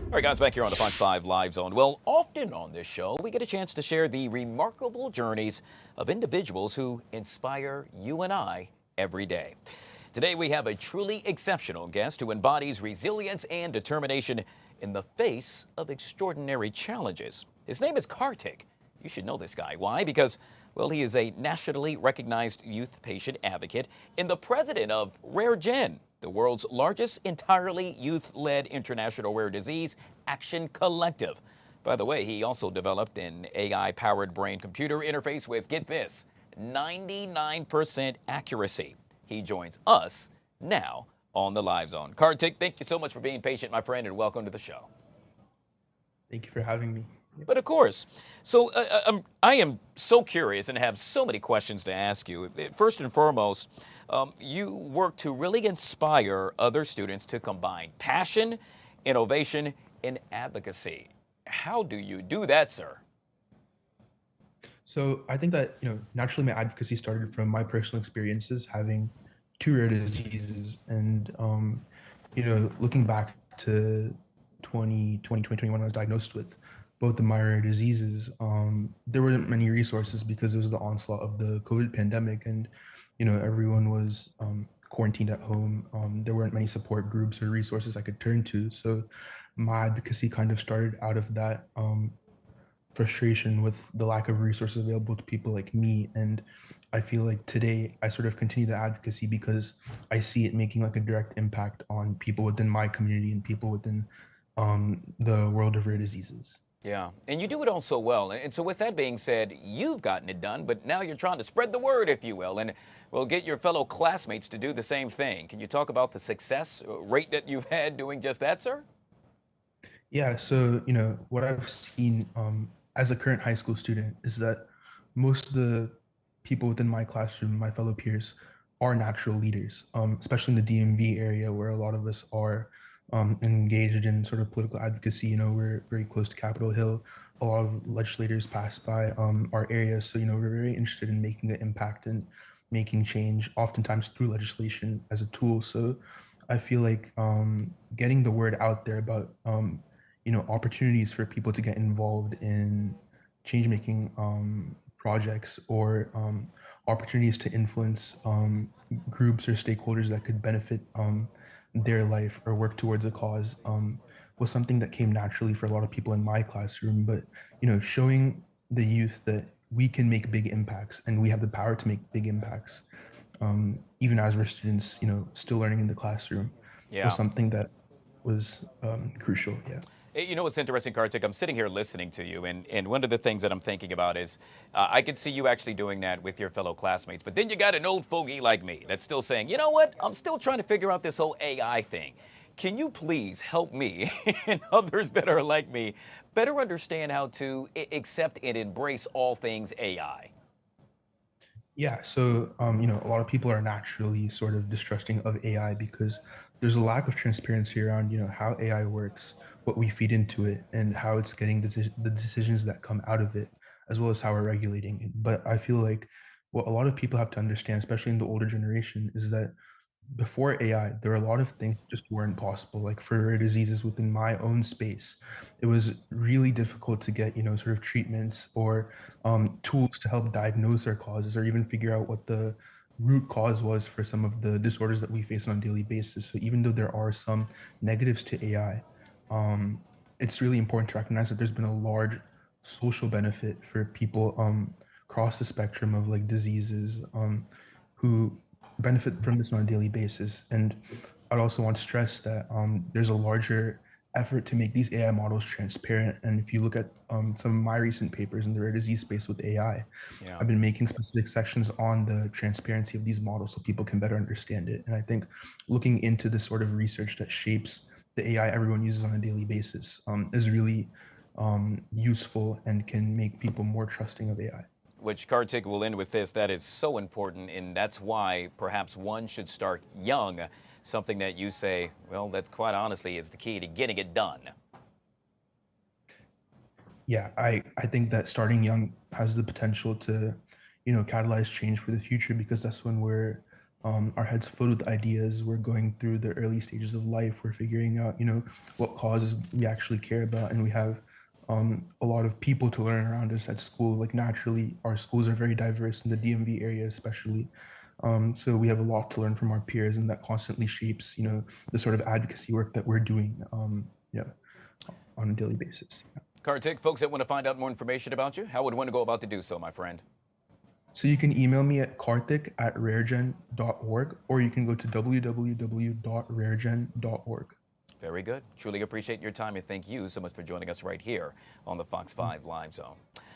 All right, guys, back here on the Fox 5 Live Zone. Well, often on this show, we get a chance to share the remarkable journeys of individuals who inspire you and I every day. Today, we have a truly exceptional guest who embodies resilience and determination in the face of extraordinary challenges. His name is Khartik. You should know this guy. Why? Because, well, he is a nationally recognized youth patient advocate and the president of Raregen, the world's largest entirely youth-led international rare disease action collective. By the way, he also developed an AI-powered brain-computer interface with, get this, 99% accuracy. He joins us now on the Live Zone. Khartik, thank you so much for being patient, my friend, and welcome to the show. Thank you for having me. But of course, so I am so curious and have so many questions to ask you. First and foremost, you work to really inspire other students to combine passion, innovation, and advocacy. How do you do that, sir? So I think that, naturally my advocacy started from my personal experiences having two rare diseases. And, looking back to 2020, when I was diagnosed with both of my rare diseases, there weren't many resources because it was the onslaught of the COVID pandemic. And, everyone was quarantined at home. There weren't many support groups or resources I could turn to. So my advocacy kind of started out of that. Frustration with the lack of resources available to people like me. And I feel like today I sort of continue the advocacy because I see it making like a direct impact on people within my community and people within the world of rare diseases. Yeah, and you do it all so well. And so, with that being said, you've gotten it done, but now you're trying to spread the word, if you will, and well, get your fellow classmates to do the same thing. Can you talk about the success rate that you've had doing just that, sir? Yeah, so what I've seen as a current high school student is that most of the people within my classroom, my fellow peers, are natural leaders, especially in the DMV area where a lot of us are engaged in sort of political advocacy. We're very close to Capitol Hill. A lot of legislators pass by our area, so we're very interested in making an impact and making change, oftentimes through legislation as a tool. So I feel like getting the word out there about opportunities for people to get involved in change making projects or opportunities to influence groups or stakeholders that could benefit their life or work towards a cause was something that came naturally for a lot of people in my classroom. But showing the youth that we can make big impacts and we have the power to make big impacts, even as we're students, still learning in the classroom, was Yeah. something that was crucial. Yeah. You know what's interesting, Kartik? I'm sitting here listening to you, and one of the things that I'm thinking about is I could see you actually doing that with your fellow classmates. But then you got an old fogey like me that's still saying, you know what? I'm still trying to figure out this whole AI thing. Can you please help me and others that are like me better understand how to accept and embrace all things AI? Yeah, so a lot of people are naturally sort of distrusting of AI because there's a lack of transparency around, how AI works, what we feed into it, and how it's getting the decisions that come out of it, as well as how we're regulating it. But I feel like what a lot of people have to understand, especially in the older generation, is that before AI, there were a lot of things that just weren't possible. Like for rare diseases within my own space, it was really difficult to get, sort of treatments or tools to help diagnose our causes or even figure out what the root cause was for some of the disorders that we face on a daily basis. So even though there are some negatives to AI, um, it's really important to recognize that there's been a large social benefit for people across the spectrum of like diseases who benefit from this on a daily basis. And I'd also want to stress that there's a larger effort to make these AI models transparent. And if you look at some of my recent papers in the rare disease space with AI, Yeah. I've been making specific sections on the transparency of these models so people can better understand it. And I think looking into this sort of research that shapes the AI everyone uses on a daily basis is really useful and can make people more trusting of AI. Which Kartik will end with this. That is so important, and that's why perhaps one should start young. Something that you say, well, that quite honestly is the key to getting it done. Yeah, I think that starting young has the potential to, catalyze change for the future because that's when we're Our heads filled with ideas. We're going through the early stages of life. We're figuring out, what causes we actually care about, and we have a lot of people to learn around us at school. Like naturally, our schools are very diverse in the DMV area, especially. So we have a lot to learn from our peers, and that constantly shapes, the sort of advocacy work that we're doing, on a daily basis. Khartik, folks that want to find out more information about you, how would one go about to do so, my friend? So you can email me at karthik@raregen.org, or you can go to www.raregen.org. Very good. Truly appreciate your time, and thank you so much for joining us right here on the Fox 5 Live Zone.